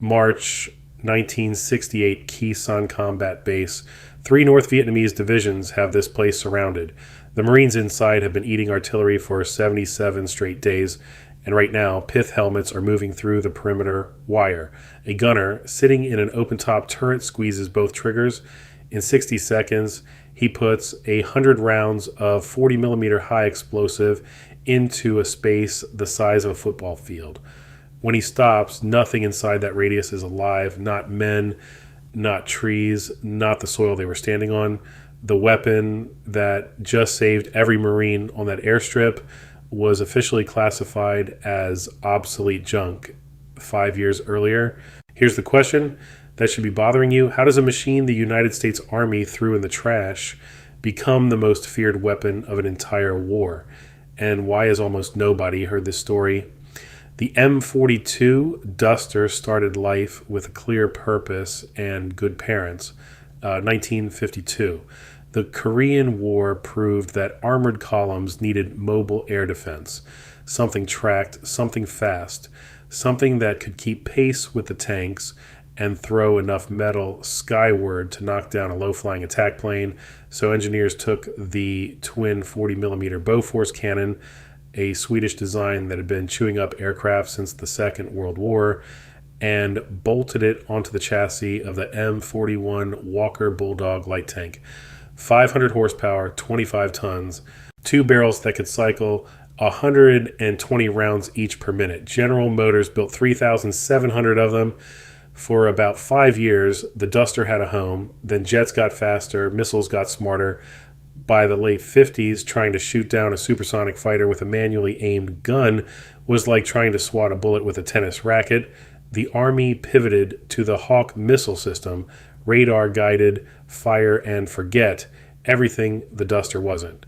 March 1968 Khe Sanh combat base. 3 North Vietnamese divisions have this place surrounded. The Marines inside have been eating artillery for 77 straight days, and right now, pith helmets are moving through the perimeter wire. A gunner, sitting in an open-top turret, squeezes both triggers. In 60 seconds, he puts 100 rounds of 40mm high explosive into a space the size of a football field. When he stops, nothing inside that radius is alive, not men, not trees, not the soil they were standing on. The weapon that just saved every Marine on that airstrip was officially classified as obsolete junk 5 years earlier. Here's the question that should be bothering you. How does a machine the United States Army threw in the trash become the most feared weapon of an entire war? And why has almost nobody heard this story? The M42 Duster started life with a clear purpose and good parents. 1952. The Korean War proved that armored columns needed mobile air defense. Something tracked, something fast, something that could keep pace with the tanks and throw enough metal skyward to knock down a low-flying attack plane. So engineers took the twin 40mm Bofors cannon, a Swedish design that had been chewing up aircraft since the Second World War, and bolted it onto the chassis of the M41 Walker Bulldog light tank. 500 horsepower, 25 tons, 2 barrels that could cycle 120 rounds each per minute. General Motors built 3,700 of them. For about 5 years, the Duster had a home. Then jets got faster, missiles got smarter. By the late 50s, trying to shoot down a supersonic fighter with a manually aimed gun was like trying to swat a bullet with a tennis racket. The Army pivoted to the Hawk missile system, radar-guided, fire and forget, everything the Duster wasn't.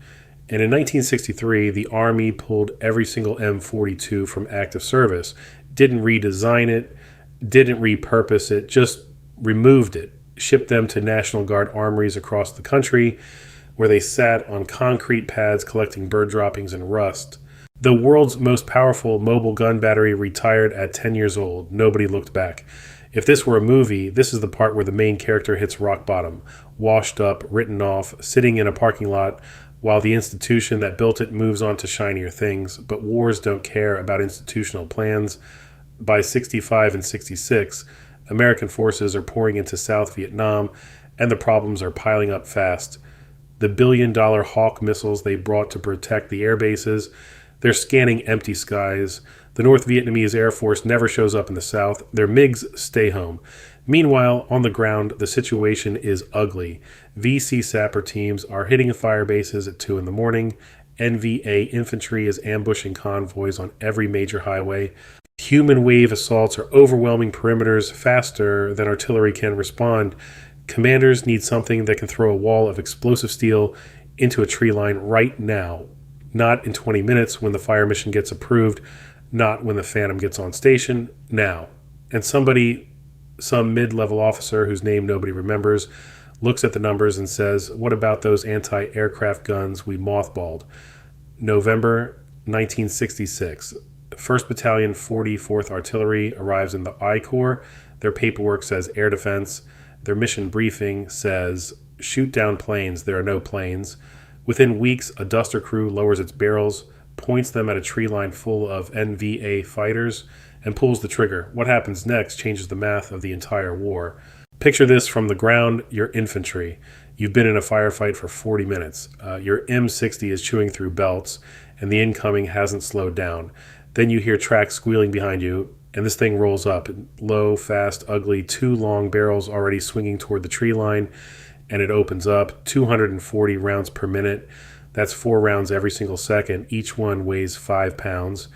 And in 1963, the Army pulled every single M42 from active service, didn't redesign it, didn't repurpose it, just removed it, shipped them to National Guard armories across the country, where they sat on concrete pads collecting bird droppings and rust. The world's most powerful mobile gun battery retired at 10 years old. Nobody looked back. If this were a movie, this is the part where the main character hits rock bottom, washed up, written off, sitting in a parking lot, while the institution that built it moves on to shinier things. But wars don't care about institutional plans. By 65 and 66, American forces are pouring into South Vietnam, and the problems are piling up fast. The billion-dollar Hawk missiles they brought to protect the air bases, they're scanning empty skies. The North Vietnamese Air Force never shows up in the South. Their MiGs stay home. Meanwhile, on the ground, the situation is ugly. VC sapper teams are hitting fire bases at 2 in the morning. NVA infantry is ambushing convoys on every major highway. Human wave assaults are overwhelming perimeters faster than artillery can respond. Commanders need something that can throw a wall of explosive steel into a tree line right now. Not in 20 minutes when the fire mission gets approved, not when the Phantom gets on station, now. And some mid-level officer whose name nobody remembers, looks at the numbers and says, what about those anti-aircraft guns we mothballed? November 1966. 1st Battalion 44th Artillery arrives in the I Corps. Their paperwork says air defense. Their mission briefing says, shoot down planes, there are no planes. Within weeks, a Duster crew lowers its barrels, points them at a tree line full of NVA fighters, and pulls the trigger. What happens next changes the math of the entire war. Picture this from the ground, you're infantry. You've been in a firefight for 40 minutes. Your M60 is chewing through belts, and the incoming hasn't slowed down. Then you hear tracks squealing behind you, and this thing rolls up. Low, fast, ugly, 2 long barrels already swinging toward the tree line, and it opens up. 240 rounds per minute. That's 4 rounds every single second. Each one weighs 5 pounds.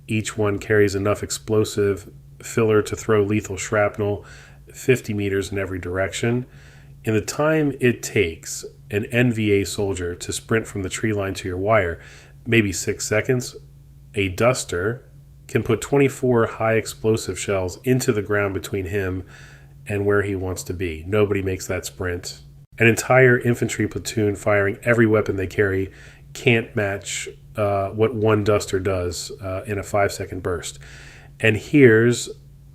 Each one carries enough explosive filler to throw lethal shrapnel 50 meters in every direction. In the time it takes an NVA soldier to sprint from the tree line to your wire, maybe 6 seconds, a Duster can put 24 high explosive shells into the ground between him and where he wants to be. Nobody makes that sprint. An entire infantry platoon firing every weapon they carry can't match what one Duster does in a 5-second burst. And here's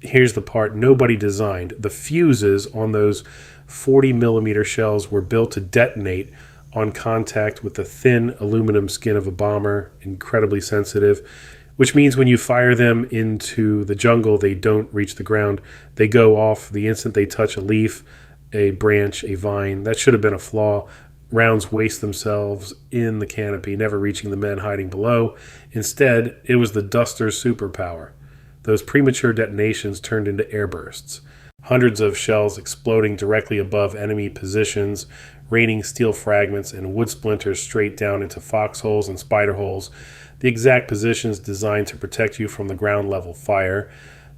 Here's the part nobody designed. The fuses on those 40 millimeter shells were built to detonate on contact with the thin aluminum skin of a bomber, incredibly sensitive, which means when you fire them into the jungle, they don't reach the ground. They go off the instant they touch a leaf, a branch, a vine. That should have been a flaw. Rounds waste themselves in the canopy, never reaching the men hiding below. Instead, it was the Duster's superpower. Those premature detonations turned into airbursts. Hundreds of shells exploding directly above enemy positions, raining steel fragments and wood splinters straight down into foxholes and spider holes, the exact positions designed to protect you from the ground-level fire.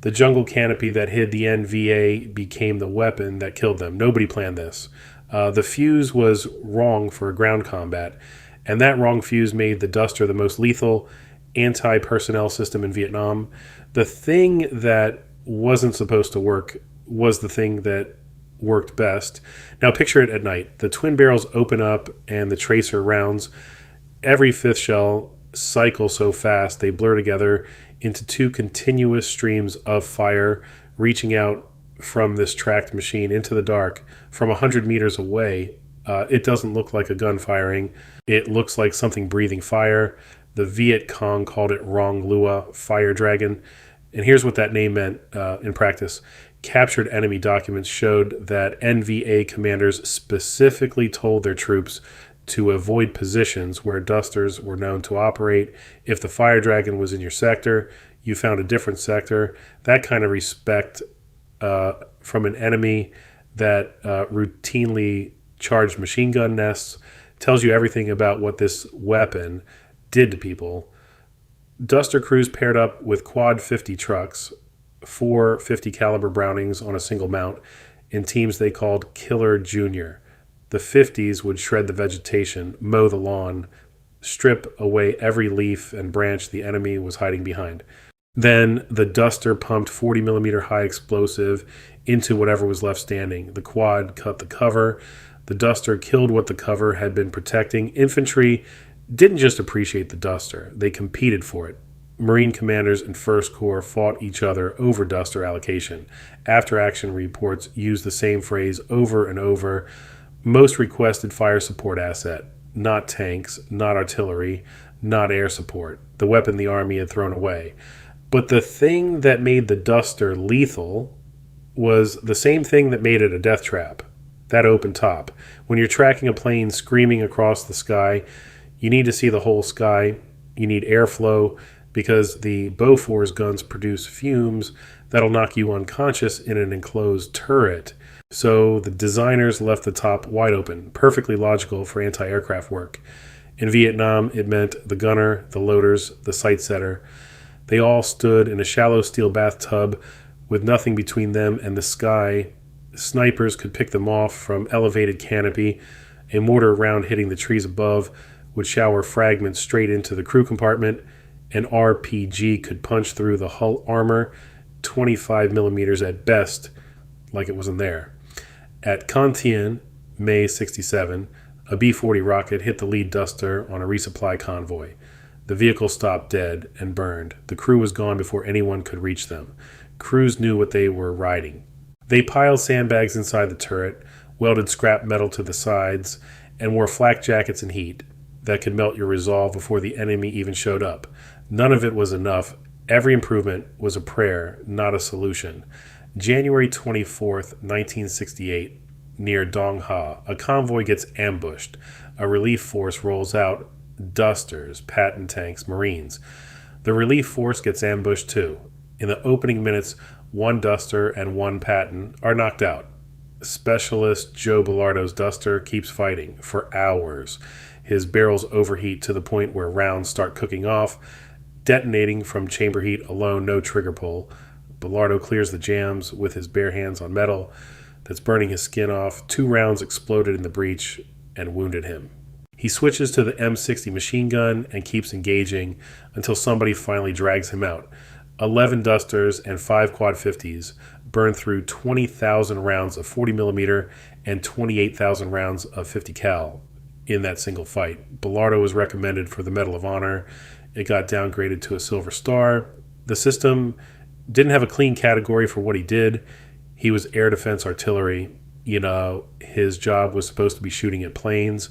The jungle canopy that hid the NVA became the weapon that killed them. Nobody planned this. The fuse was wrong for ground combat, and that wrong fuse made the Duster the most lethal anti-personnel system in Vietnam. The thing that wasn't supposed to work was the thing that worked best. Now picture it at night. The twin barrels open up and the tracer rounds, every fifth shell, cycle so fast they blur together into two continuous streams of fire reaching out from this tracked machine into the dark from 100 meters away. It doesn't look like a gun firing. It looks like something breathing fire. The Viet Cong called it Rong Lua, Fire Dragon. And here's what that name meant in practice. Captured enemy documents showed that NVA commanders specifically told their troops to avoid positions where Dusters were known to operate. If the Fire Dragon was in your sector, you found a different sector. That kind of respect from an enemy that routinely charged machine gun nests tells you everything about what this weapon did to people. Duster crews paired up with quad 50 trucks, 4 50 caliber Brownings on a single mount, in teams they called Killer Junior. The 50s would shred the vegetation, mow the lawn, strip away every leaf and branch the enemy was hiding behind. Then the Duster pumped 40 millimeter high explosive into whatever was left standing. The quad cut the cover. The Duster killed what the cover had been protecting. Infantry didn't just appreciate the Duster, they competed for it. Marine commanders and First Corps fought each other over Duster allocation. After-action reports used the same phrase over and over. Most requested fire support asset, not tanks, not artillery, not air support, the weapon the Army had thrown away. But the thing that made the Duster lethal was the same thing that made it a death trap, that open top. When you're tracking a plane screaming across the sky, you need to see the whole sky. You need airflow because the Bofors guns produce fumes that'll knock you unconscious in an enclosed turret. So the designers left the top wide open, perfectly logical for anti-aircraft work. In Vietnam, it meant the gunner, the loaders, the sight setter. They all stood in a shallow steel bathtub with nothing between them and the sky. Snipers could pick them off from elevated canopy. A mortar round hitting the trees above would shower fragments straight into the crew compartment. An RPG could punch through the hull armor, 25 millimeters at best, like it wasn't there. At Con Thien, May 67, a B-40 rocket hit the lead Duster on a resupply convoy. The vehicle stopped dead and burned. The crew was gone before anyone could reach them. Crews knew what they were riding. They piled sandbags inside the turret, welded scrap metal to the sides, and wore flak jackets in heat that could melt your resolve before the enemy even showed up. None of it was enough. Every improvement was a prayer, not a solution. January 24th, 1968, near Dong Ha, a convoy gets ambushed. A relief force rolls out. Dusters, Patton tanks, Marines. The relief force gets ambushed too. In the opening minutes, 1 Duster and 1 Patton are knocked out. Specialist Joe Bellardo's Duster keeps fighting for hours. His barrels overheat to the point where rounds start cooking off, detonating from chamber heat alone, no trigger pull. Bellardo clears the jams with his bare hands on metal that's burning his skin off. 2 rounds exploded in the breach and wounded him. He switches to the M60 machine gun and keeps engaging until somebody finally drags him out. 11 Dusters and 5 Quad 50s burn through 20,000 rounds of 40 millimeter and 28,000 rounds of 50 cal in that single fight. Bellardo was recommended for the Medal of Honor. It got downgraded to a Silver Star. The system Didn't have a clean category for what he did. He was air defense artillery. His job was supposed to be shooting at planes.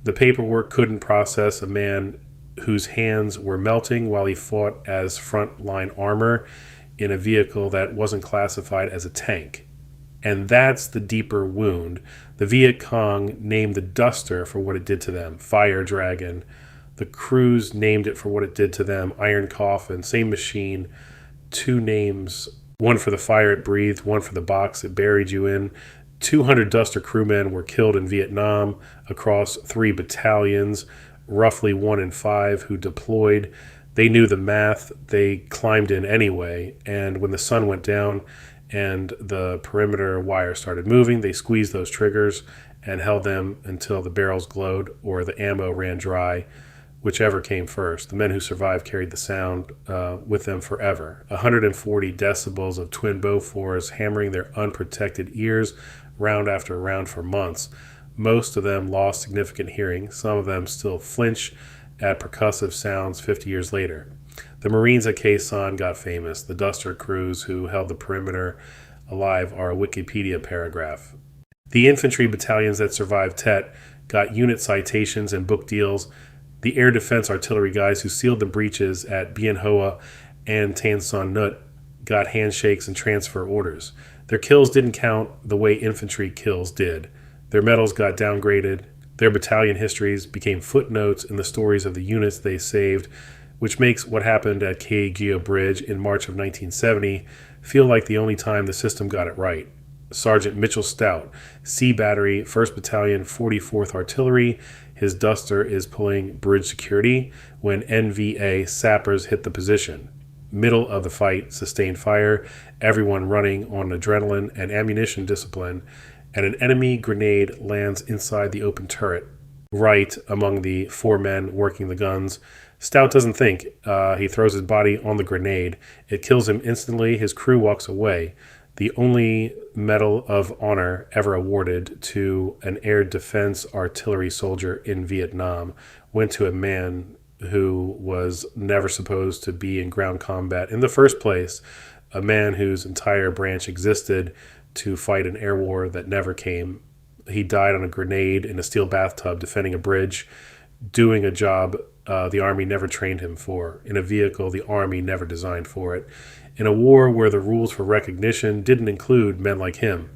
The paperwork couldn't process a man whose hands were melting while he fought as frontline armor in a vehicle that wasn't classified as a tank. And that's the deeper wound. The Viet Cong named the Duster for what it did to them, Fire Dragon. The crews named it for what it did to them, Iron Coffin, same machine, two names, one for the fire it breathed, one for the box it buried you in. 200 Duster crewmen were killed in Vietnam across 3 battalions, roughly 1 in 5 who deployed. They knew the math. They climbed in anyway, and when the sun went down and the perimeter wire started moving, they squeezed those triggers and held them until the barrels glowed or the ammo ran dry, whichever came first. The men who survived carried the sound with them forever. 140 decibels of twin Bofors hammering their unprotected ears round after round for months. Most of them lost significant hearing. Some of them still flinch at percussive sounds 50 years later. The Marines at Khe Sanh got famous. The Duster crews who held the perimeter alive are a Wikipedia paragraph. The infantry battalions that survived Tet got unit citations and book deals. The air defense artillery guys who sealed the breaches at Bien Hoa and Tan Son Nhut got handshakes and transfer orders. Their kills didn't count the way infantry kills did. Their medals got downgraded. Their battalion histories became footnotes in the stories of the units they saved, which makes what happened at Khe Geo Bridge in March of 1970 feel like the only time the system got it right. Sergeant Mitchell Stout, C Battery, 1st Battalion, 44th Artillery. His Duster is pulling bridge security when NVA sappers hit the position. Middle of the fight, sustained fire, everyone running on adrenaline and ammunition discipline, and an enemy grenade lands inside the open turret, right among the 4 men working the guns. Stout doesn't think. He throws his body on the grenade. It kills him instantly. His crew walks away. The only Medal of Honor ever awarded to an air defense artillery soldier in Vietnam went to a man who was never supposed to be in ground combat in the first place, a man whose entire branch existed to fight an air war that never came. He died on a grenade in a steel bathtub defending a bridge, doing a job the Army never trained him for, in a vehicle the Army never designed for it, in a war where the rules for recognition didn't include men like him.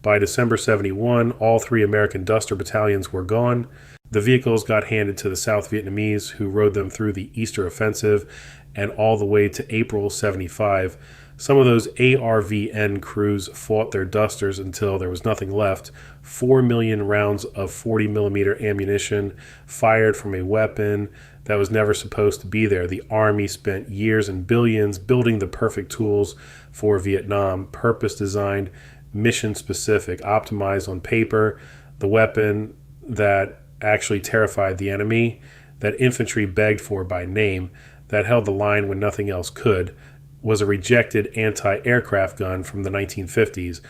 By December 71, all 3 American Duster battalions were gone. The vehicles got handed to the South Vietnamese, who rode them through the Easter Offensive and all the way to April 75. Some of those ARVN crews fought their Dusters until there was nothing left. 4 million rounds of 40mm ammunition fired from a weapon that was never supposed to be there. The Army spent years and billions building the perfect tools for Vietnam, purpose-designed, mission-specific, optimized on paper, the weapon that actually terrified the enemy, that infantry begged for by name, that held the line when nothing else could, was a rejected anti-aircraft gun from the 1950s.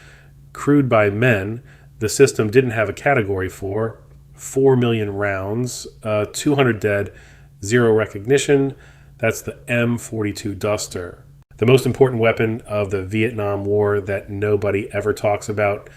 Crewed by men, the system didn't have a category for. 4 million rounds, 200 dead, 0 recognition. That's the M42 Duster. The most important weapon of the Vietnam War that nobody ever talks about.